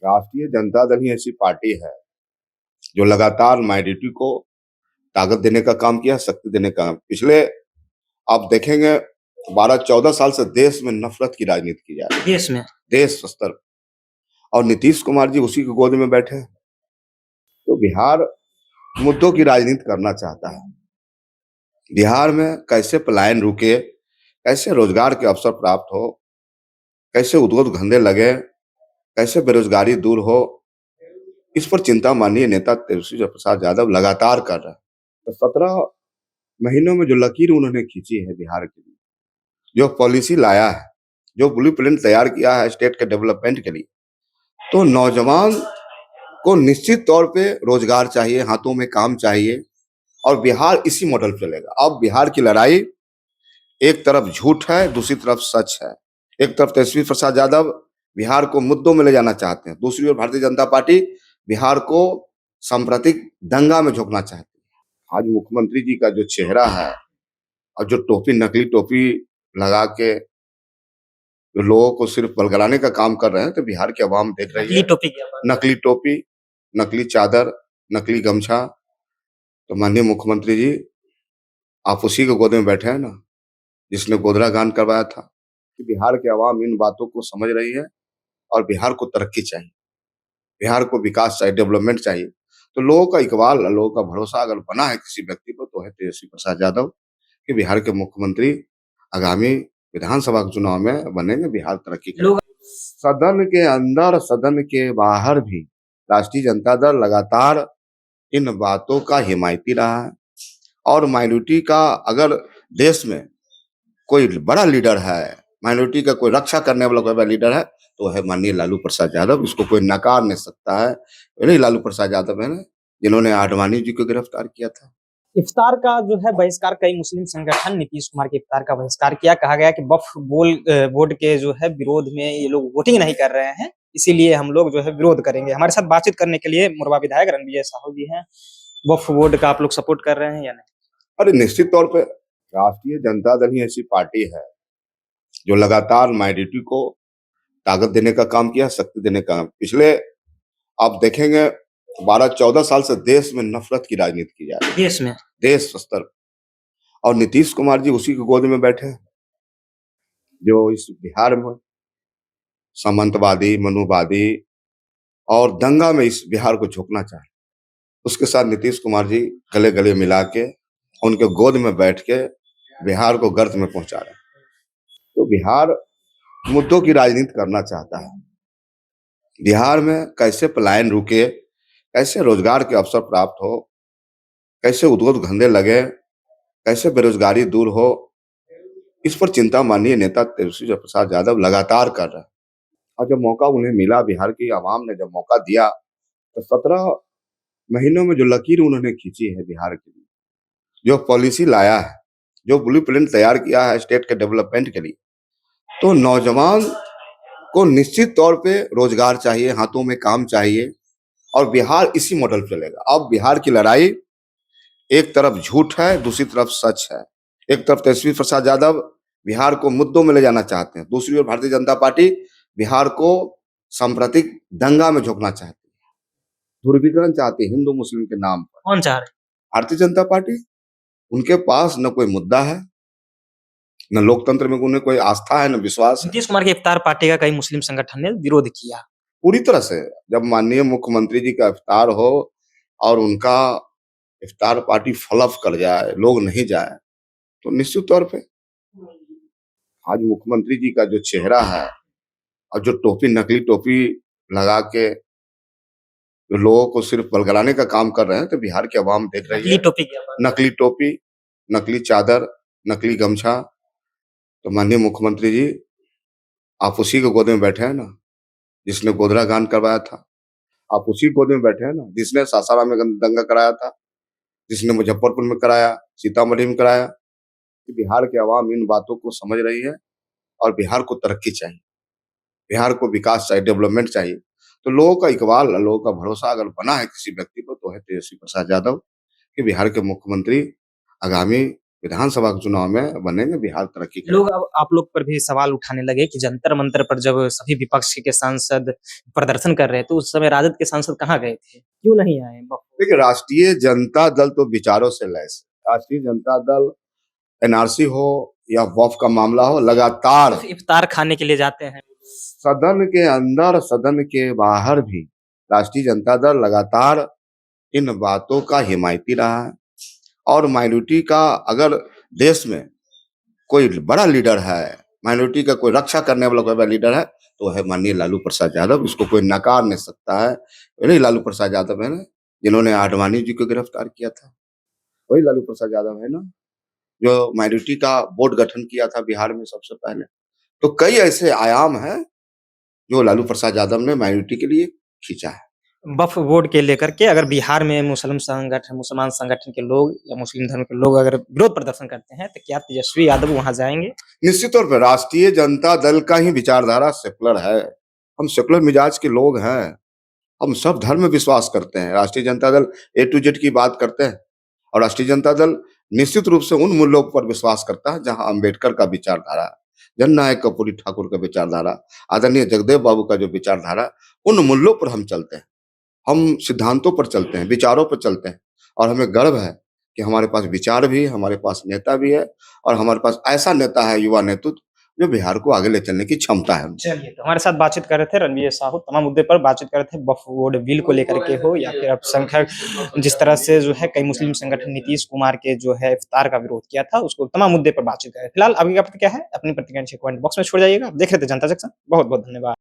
राष्ट्रीय जनता दल ही ऐसी पार्टी है जो लगातार माइनॉरिटी को ताकत देने का काम किया, शक्ति देने का। पिछले आप देखेंगे 12-14 साल से देश में नफरत की राजनीति की जा रही है, देश में देश स्तर पर। और नीतीश कुमार जी उसी की गोद में बैठे हैं। तो बिहार मुद्दों की राजनीति करना चाहता है। बिहार में कैसे पलायन रुके, कैसे रोजगार के अवसर प्राप्त हो, कैसे उद्योग धंधे लगे, कैसे बेरोजगारी दूर हो, इस पर चिंता माननीय नेता तेजस्वी प्रसाद यादव लगातार कर रहे हैं। तो 17 महीनों में जो लकीर उन्होंने खींची है बिहार के लिए, जो पॉलिसी लाया है, जो ब्लूप्रिंट तैयार किया है स्टेट के डेवलपमेंट के लिए, तो नौजवान को निश्चित तौर पे रोजगार चाहिए, हाथों में काम चाहिए, और बिहार इसी मॉडल पे चलेगा। अब बिहार की लड़ाई एक तरफ झूठ है, दूसरी तरफ सच है। एक तरफ तेजस्वी प्रसाद यादव बिहार को मुद्दों में ले जाना चाहते हैं, दूसरी ओर भारतीय जनता पार्टी बिहार को सांप्रदायिक दंगा में झोंकना चाहती है। आज मुख्यमंत्री जी का जो चेहरा है और जो टोपी, नकली टोपी लगा के जो लोगों को सिर्फ बलगलाने का काम कर रहे हैं, तो बिहार की आवाम देख रही है। नकली टोपी, नकली चादर, नकली गमछा। तो माननीय मुख्यमंत्री जी, आप उसी के गोद में बैठे हैं ना जिसने गोधरा गान करवाया था। कि बिहार की आवाम इन बातों को समझ रही है और बिहार को तरक्की चाहिए, बिहार को विकास चाहिए, डेवलपमेंट चाहिए। तो लोगों का इकबाल, लोगों का भरोसा अगर बना है किसी व्यक्ति पर, तो है तेजस्वी प्रसाद यादव कि बिहार के मुख्यमंत्री आगामी विधानसभा के चुनाव में बनेंगे, बिहार तरक्की करेगा। सदन के अंदर, सदन के बाहर भी राष्ट्रीय जनता दल लगातार इन बातों का हिमायती रहा है। और माइनॉरिटी का अगर देश में कोई बड़ा लीडर है, माइनॉरिटी का कोई रक्षा करने वाला कोई बड़ा लीडर है, तो है माननीय लालू प्रसाद यादव। इसको कोई नकार नहीं सकता है। नहीं, लालू प्रसाद यादव है ना जिन्होंने आडवाणी जी को गिरफ्तार किया था। इफ्तार का जो है बहिष्कार, कई मुस्लिम संगठन नीतीश कुमार के इफ्तार का बहिष्कार किया। कहा गया कि वक्फ बोर्ड के जो है विरोध में ये लोग वोटिंग नहीं कर रहे हैं, इसीलिए हम लोग जो है विरोध करेंगे। हमारे साथ बातचीत करने के लिए मुरबा विधायक रणविजय साहू जी हैं। वक्फ बोर्ड का आप लोग सपोर्ट कर रहे हैं या नहीं? अरे निश्चित तौर पे राष्ट्रीय जनता दल ही ऐसी पार्टी है जो लगातार माइनॉरिटी को ताकत देने का काम किया, शक्ति देने का। पिछले आप देखेंगे 12-14 साल से देश में नफरत की राजनीति की जा रही है, देश में देश स्तर पर। और नीतीश कुमार जी उसी की गोद में बैठे हैं जो इस बिहार में सामंतवादी, मनुवादी और दंगा में इस बिहार को झोंकना चाहे। उसके साथ नीतीश कुमार जी गले गले मिला के उनके गोद में बैठ के बिहार को गर्त में पहुंचा रहे हैं। तो बिहार मुद्दों की राजनीति करना चाहता है। बिहार में कैसे पलायन रुके, कैसे रोजगार के अवसर प्राप्त हो, कैसे उद्योग धंधे लगे, कैसे बेरोजगारी दूर हो, इस पर चिंता माननीय नेता तेजस्वी प्रसाद यादव लगातार कर रहे हैं। और जब मौका उन्हें मिला, बिहार की आवाम ने जब मौका दिया, तो 17 महीनों में जो लकीर उन्होंने खींची है बिहार के लिए, जो पॉलिसी लाया है, जो ब्लूप्रिंट तैयार किया है स्टेट के डेवलपमेंट के लिए, तो नौजवान को निश्चित तौर पे रोजगार चाहिए, हाथों में काम चाहिए, और बिहार इसी मॉडल पे चलेगा। अब बिहार की लड़ाई एक तरफ झूठ है, दूसरी तरफ सच है। एक तरफ तेजस्वी प्रसाद यादव बिहार को मुद्दों में ले जाना चाहते हैं, दूसरी ओर भारतीय जनता पार्टी बिहार को सांप्रदायिक दंगा में झोंकना चाहती है, ध्रुवीकरण चाहती है हिंदू मुस्लिम के नाम पर। कौन चाह रहे? भारतीय जनता पार्टी। उनके पास न कोई मुद्दा है, न लोकतंत्र में उन्हें कोई आस्था है, न विश्वास है। नीतीश कुमार के इफ्तार पार्टी का कई मुस्लिम संगठन ने विरोध किया। पूरी तरह से जब माननीय मुख्यमंत्री जी का इफ्तार हो और उनका इफ्तार पार्टी फ्लॉप कर जाए, लोग नहीं जाए, तो निश्चित तौर पे आज मुख्यमंत्री जी का जो चेहरा है और जो टोपी, नकली टोपी लगा के जो लोगों को सिर्फ बलगलाने का काम कर रहे हैं, तो बिहार की आवाम देख रही है। नकली टोपी, नकली चादर, नकली गमछा। तो माननीय मुख्यमंत्री जी, आप उसी के गोद में बैठे हैं ना जिसने गोधरा गान करवाया था। आप उसी गोद में बैठे हैं ना जिसने सासाराम में दंगा कराया था, जिसने मुजफ्फरपुर में कराया, सीतामढ़ी में कराया। कि बिहार की आवाम इन बातों को समझ रही है और बिहार को तरक्की चाहिए, बिहार को विकास चाहिए, डेवलपमेंट चाहिए। तो लोगों का इकबाल, लोगों का भरोसा अगर बना है किसी व्यक्ति पर, तो है तेजस्वी प्रसाद यादव कि बिहार के मुख्यमंत्री आगामी विधानसभा के चुनाव में बनेंगे, बिहार तरक्की करेगा। लोग अब आप लोग पर भी सवाल उठाने लगे कि जंतर मंतर पर जब सभी विपक्ष के सांसद प्रदर्शन कर रहे थे, उस समय राजद के सांसद कहाँ गए थे? क्यों नहीं आए? देखिए, राष्ट्रीय जनता दल तो विचारों से लैस है। राष्ट्रीय जनता दल एनआरसी हो या वक्फ का मामला हो, लगातार सिर्फ इफ्तार खाने के लिए जाते हैं। सदन के अंदर, सदन के बाहर भी राष्ट्रीय जनता दल लगातार इन बातों का हिमायती रहा है। और माइनॉरिटी का अगर देश में कोई बड़ा लीडर है, माइनॉरिटी का कोई रक्षा करने वाला कोई बड़ा लीडर है, तो है माननीय लालू प्रसाद यादव। इसको कोई नकार नहीं सकता है। नहीं, लालू प्रसाद यादव है ना, जिन्होंने आडवाणी जी को गिरफ्तार किया था, वही लालू प्रसाद यादव है ना, जो माइनॉरिटी का बोर्ड गठन किया था बिहार में सबसे पहले। तो कई ऐसे आयाम हैं जो लालू प्रसाद यादव ने माइनॉरिटी के लिए खींचा है। वक्फ बोर्ड के लेकर के अगर बिहार में मुसलमान संगठन के लोग या मुस्लिम धर्म के लोग अगर विरोध प्रदर्शन करते हैं, तो क्या तेजस्वी यादव वहां जाएंगे? निश्चित तौर पर राष्ट्रीय जनता दल का ही विचारधारा सेकुलर है। हम सेकुलर मिजाज के लोग हैं। हम सब धर्म में विश्वास करते हैं। राष्ट्रीय जनता दल ए टू जेड की बात करते हैं, और राष्ट्रीय जनता दल निश्चित रूप से उन मूल्यों पर विश्वास करता है जहां अंबेडकर का विचारधारा, जननायक कर्पूरी ठाकुर का विचारधारा, आदरणीय जगदेव बाबू का जो विचारधारा, उन मूल्यों पर हम चलते हैं। हम सिद्धांतों पर चलते हैं, विचारों पर चलते हैं, और हमें गर्व है कि हमारे पास विचार भी है, हमारे पास नेता भी है, और हमारे पास ऐसा नेता है, युवा नेतृत्व, जो बिहार को आगे ले चलने की क्षमता है। चलिए, तो हमारे साथ बातचीत कर रहे थे रणवीर साहू। तमाम मुद्दे पर बातचीत कर रहे थे, वक्फ बोर्ड बिल को लेकर के हो या फिर अल्पसंख्यक जिस तरह से जो है कई मुस्लिम संगठन नीतीश कुमार के जो है इफ्तार का विरोध किया था, उसको तमाम मुद्दे पर बातचीत कर रहे हैं। फिलहाल अभी का क्या है, अपनी प्रतिक्रिया नीचे कमेंट बॉक्स में छोड़ जाइएगा। देख रहे थे जनता जंक्शन। बहुत बहुत धन्यवाद।